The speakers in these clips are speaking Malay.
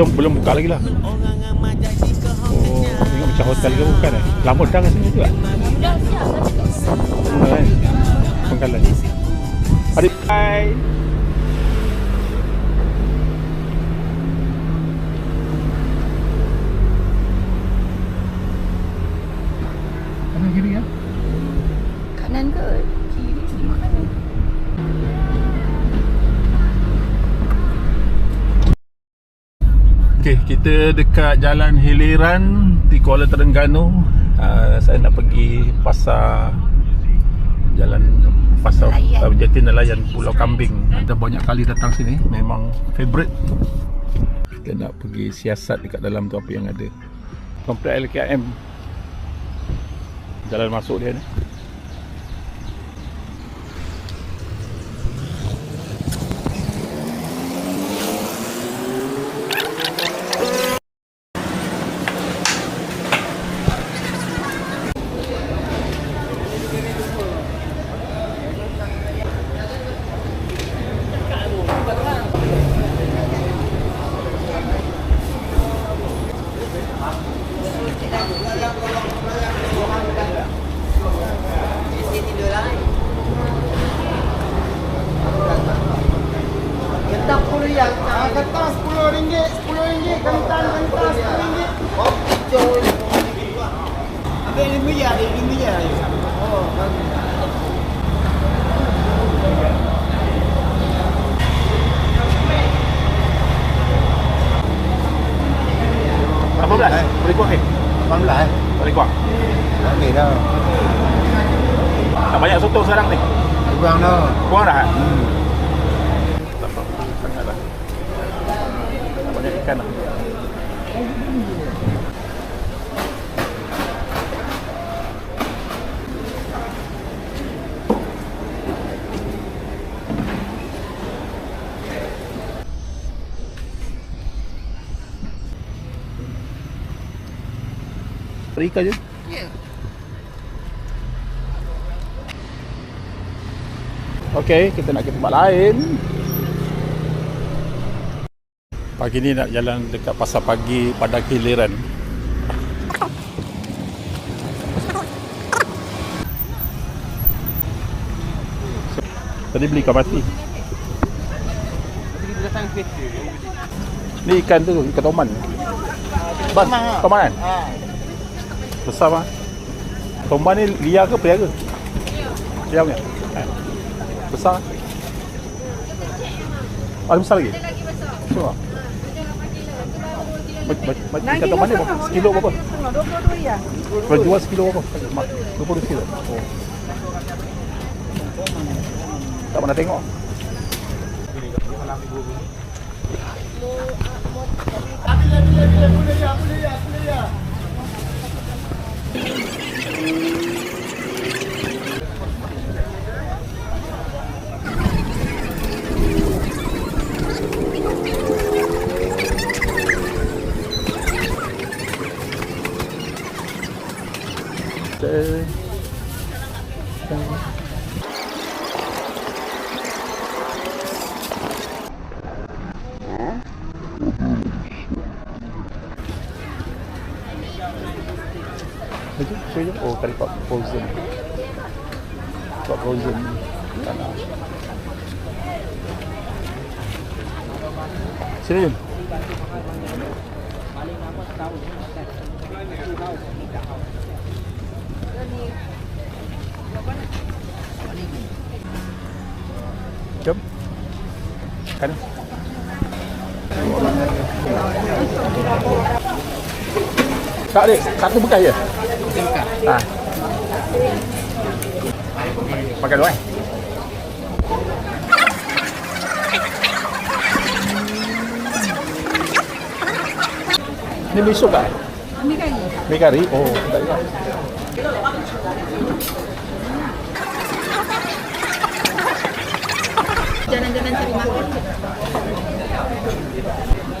belum buka lagi lah. Oh, tengok macam hotel ke bukan lama dah kat sini tu tak? Kan? Pengkalan. Adik, bye. Kanan kiri ya? Kanan ke kiri? Okey, kita dekat Jalan Hiliran di Kuala Terengganu. Saya nak pergi pasar Jatinelayan Pulau Kambing. Ada banyak kali datang sini, memang favorite. Kita nak pergi siasat dekat dalam tu apa yang ada. Komplek LKM. Jalan masuk dia ni. Kertas RM10, kentang RM10. Oh, hijau. Ada RM5 je, ada RM5 je. Oh, bagus. Berapa belas? Boleh kuah eh? 18 Boleh kuah? Tak boleh dah. Tak banyak sotong sekarang ni? Kurang dah. Kurang dah? Tak apa, sangat dah. Tak banyak ikan lah. Ikan je? Ya. Okey, kita nak ke tempat lain. Pagi ni nak jalan dekat pasar pagi pada Hiliran. Tadi beli ikan mati. Ni ikan tu, ikan toman. Bas, toman kan? Besar mah. Toman ni liar ke pelihara? Liar punya? Besar kan? Ada besar lagi? Besar. Ikan toman ni berapa? Sekilo berapa? 22 ya. Kalau jual sekilo berapa? 22 kilo. Oh. Tak pernah tengok. Oh, tadi Pak Frozen. Pak Frozen. Tanah. Sini Jun. Jom. Kan. Tak dek, satu bekas je. Ha. Pakai dua. Ni besok tak? Ambil kari. Mi kari? Oh, tak juga. Jalan-jalan cari makan.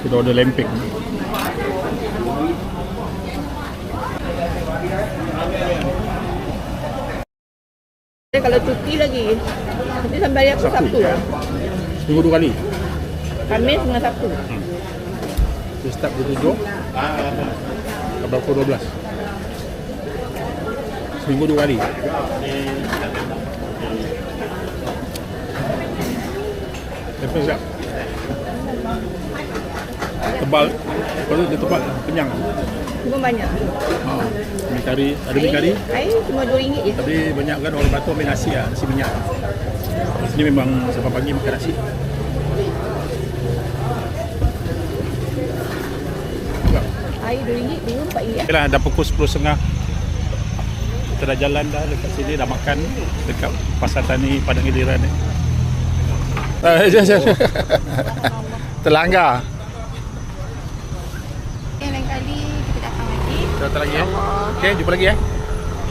Kita order lempeng. Kalau cuti lagi, nanti sampai hari apa? Sabtu. Seminggu 2 kali. Khamis dengan Sabtu. Dia start pukul 7 sampai pukul 12. Seminggu 2 kali. Lepas tak? Tebal. Kalau dia tebal kenyang. Cuma banyak. Mi kari, ada mi kari. Air cuma RM2 je. Tapi banyak kan orang Batu ambil nasi lah, nasi minyak. Di sini memang sampai pagi makan nasi. Air RM2, minum RM4. Okey lah, dah pukul 10.30. Kita dah jalan dah dekat sini, dah makan dekat Pasar Tani Padang Giliran ni. Terlanggar. Lain kali kita datang lagi. Kita datang lagi Okey, jumpa lagi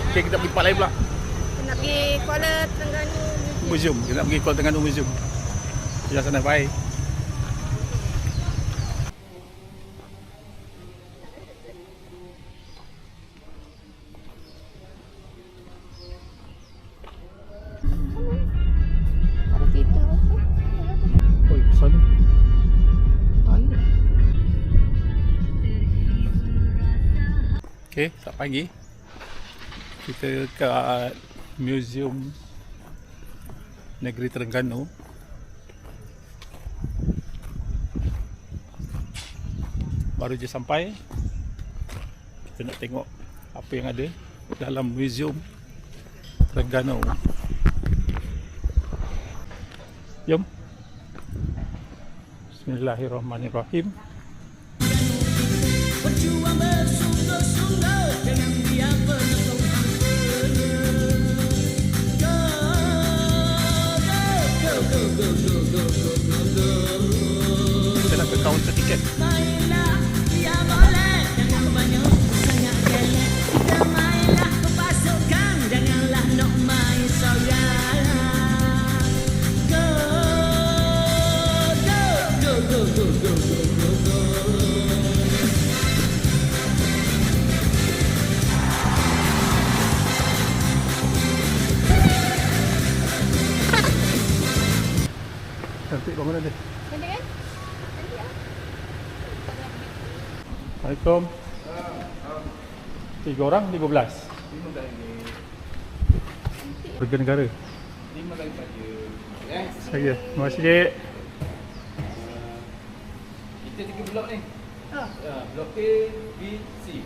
Okey, kita pergi tempat lain pula. Kita nak pergi Kuala Terengganu Museum. Kita nak pergi Kuala Terengganu Museum. Jalan sana, bye. Ada kereta apa? Oi, sana. Toilet. Okey, selamat pagi. Kita kat Museum Negeri Terengganu. Baru je sampai. Kita nak tengok apa yang ada dalam Museum Terengganu. Jom. Bismillahirrahmanirrahim. Berjuang bersungguh-sungguh dengan dia penuh harapan. Kita nak ke kaunter tiket. Mainlah dia boleh dengan banyak sangat gelek. Kita mainlah berpasukan, janganlah nak main seorang. Go, go, go, go, go, go, go, go. Cantik bangunan dia. Cantik kan? Assalamualaikum. 3 orang 15. Warga negara. 5 kali saja. Saya. Terima kasih, Cik. Kita 3 blok ni. Blok A, B, C.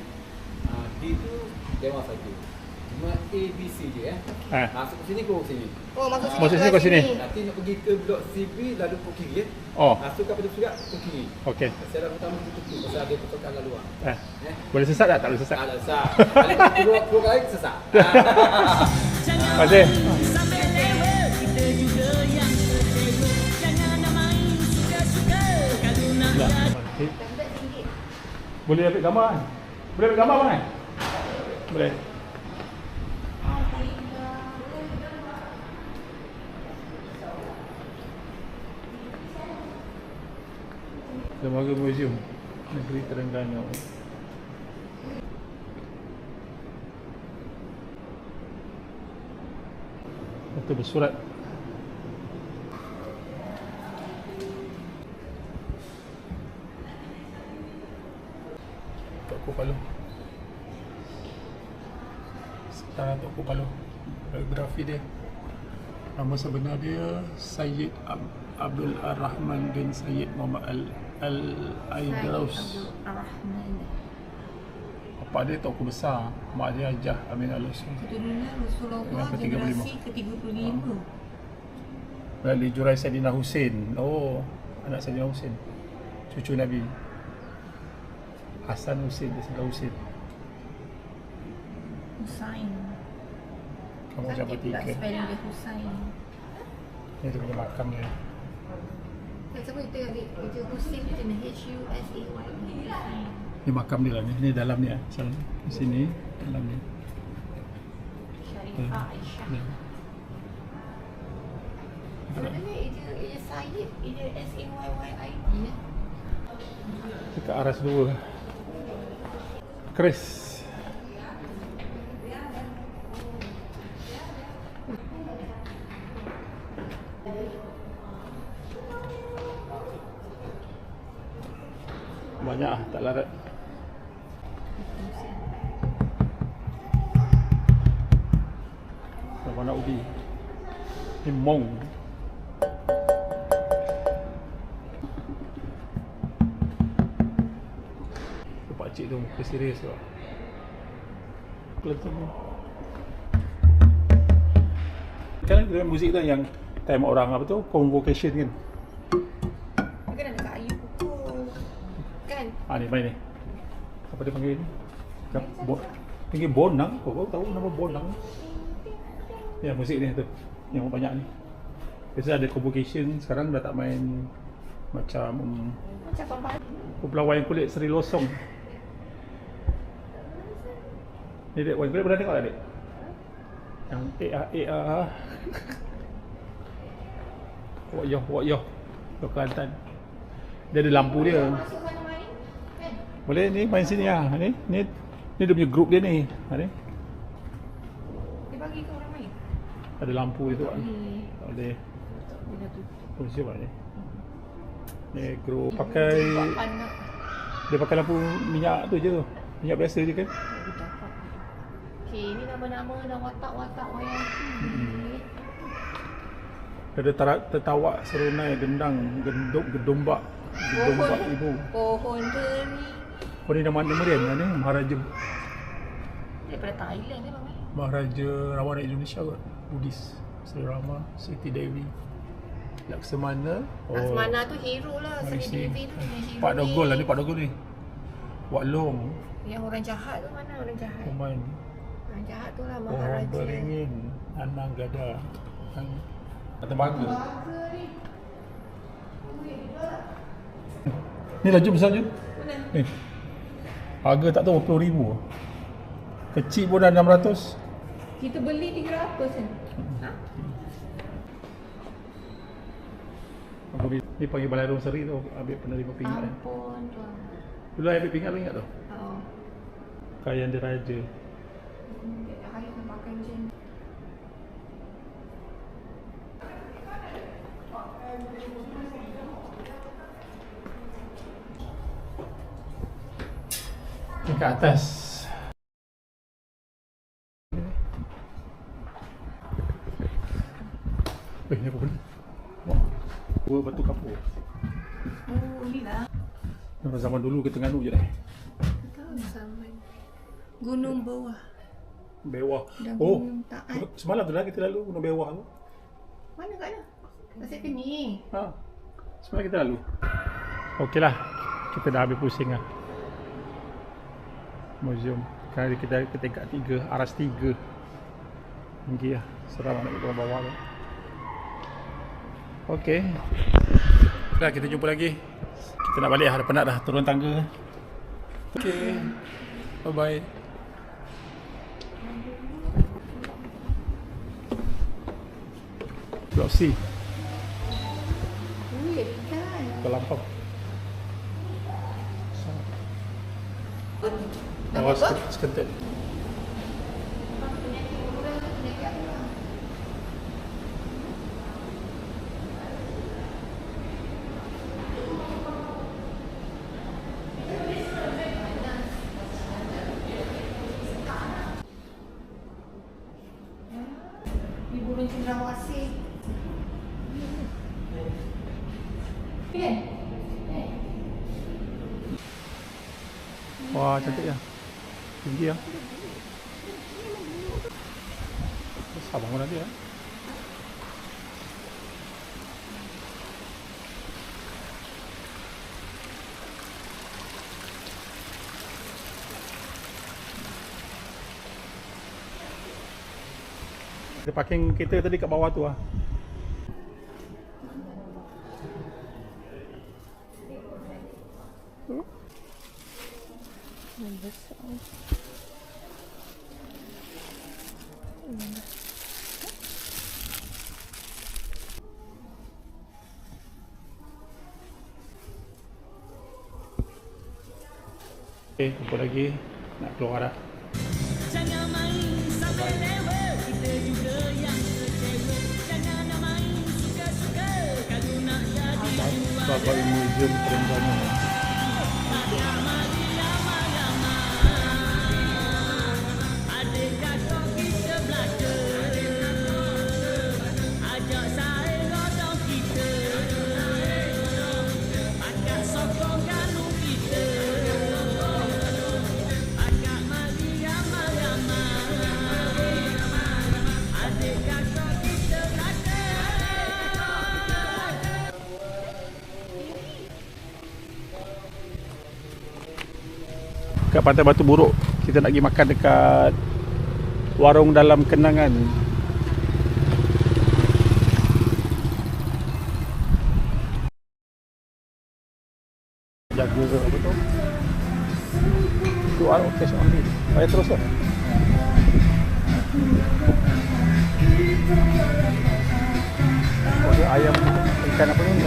D tu dewan saja. Cuma A, B, C je Masuk ke sini ke sini. Oh, masuk sini. Masuk sini ke sini. Nanti nak pergi ke blok CB lalu ke kiri Oh, Masuk ke pintu surat ke kiri. okey. Saya pertama tutup pasal ada kotokan laluan. Boleh sesat tak? Tak boleh sesat. Tak ada sesat. Kalau keluar kali sesat. Terima kasih. Sambil lewat, kita juga yang kecewa. Jangan nak main suka-suka. Kalau nak jadi Boleh ambil gambar kan? Boleh ambil gambar bang? Boleh. Lembaga Museum Negeri Terengganu. Itu bersurat. Tok Palu. Sekarang Tok Palu. Biografi dia. Nama sebenar dia Syed Abdul Ar-Rahman bin Syed Muhammad Al-Aidarus. Bapa dia tokoh besar, mak dia Hajah Aminah Al-Husain. Keturunan Rasulullah Yang generasi ke-35. ke-35. Dari Jurai Saidina Husin. Oh, anak Saidina Husin. Cucu Nabi. Hasan Husin, dia Saidina Husin. Husain. Kamu siapa Pula tiga? spelling dia Husain. Ini dia punya makam dia. Siapa kita kerja Husain macam mana? Husain. Ini makam dia lah ni. Ni dalam ni Asal di sini dalam ni. Syarifah Aisyah. Ni. Sebenarnya Eja Syed, Eja SAYYID ya. Dekat Aras 2. Chris. Banyak lah, tak larat. Warna ubi. Ni Mong. Pakcik tu muka serius tu. Kelentong tu. Kan dengan muzik tu yang time orang apa tu, convocation kan. Dia kan ada kayu pukul. Kan? Ni main ni. Apa dia panggil ni? Panggil bonang. Kau tahu nama bonang? Ya, muzik ni tu. Yang banyak ni. Biasa ada convocation, sekarang dah tak main macam Macam wayang kulit Seri Losong. Ni dek, wayang kulit pernah tengok tak dek? Yang Wak Yoh ke Kelantan. Dia ada lampu dia. masuk mana main? Kan? Boleh ni main sini lah. Ni dia punya grup dia ni. Ni. Dia bagi ke orang main? Ada lampu dia tu kan. Tak boleh. Dia dah tutup. Oh, siapa ni? Ni grup pakai, Anak. dia pakai lampu minyak tu je. Minyak biasa je kan. Okay, ni nama-nama dah watak-watak wayang kulit. Ada tertawa, serunai, gendang, gedombak ibu. Pohon teri. Oh ni nama Merian lah ni, Maharaja Daripada Thailand dia bang. Maharaja Rawana Indonesia kot. Buddhis Sri Rama, Siti Dewi, Laksamana. Laksamana tu hero lah. Sri Malaysia. Devi tu punya hero. Pak Dogol lah ni. ni, Pak Dogol ni. Wak Long, Yang orang jahat tu mana orang jahat? Oman, Orang jahat tu lah Pohon Maharaja. Beringin, Anang Gada, Tembaga. Ni laju besar je. Mana? Ni. Harga tak tahu berapa ribu. Kecil pun dah 600. Kita beli 300 kan? Ha? Ni panggil Balai Rong Seri tu, ambil penerima pingat. Ampun tuan. Dulu ambil pingat tu ingat tu? Oh. Kayan Diraja. Hari nak pakai macam ni. Ni kat atas. Ni apa benda? Dua batu kapur. Oh, ni lah. Zaman dulu kita nganu je dah. Tahu zaman. Gunung bawah. Bewah. Dan Oh, Gunung Taat. semalam tu lah kita lalu Gunung Bewah tu. Mana kat mana? Pasal ke ni? Ha. Semalam kita lalu. Okeylah. Kita dah habis pusing lah. Museum. Sekarang kita ke tingkat 3, aras 3. Tinggi lah. Seram nak ke bawah tu. Okey. Dah kita jumpa lagi. Kita nak balik dah, penat dah turun tangga. Okey. Bye bye. Blok C. Wih, kan. Terlampau. Nama Awas apa? sekentet. Penyakit orang, penyakit apa? Ni burung cendrawasih. Kan? Wah, cantik ya. Tinggi ya. Besar bangun nanti ya. Kita parking kereta tadi kat bawah tu lah. Okay, jumpa lagi. Nak keluar dah. Jangan main sampai lewat. Kita juga yang kecewa. Jangan nak main suka-suka. Kalau nak jadi juara. Bapak Museum Terengganu. dekat Pantai Batu Buruk. Kita nak pergi makan dekat warung dalam kenangan. Jaga apa tu? QR cash only. Bayar terus lah. Oh, dia ayam ikan apa ni?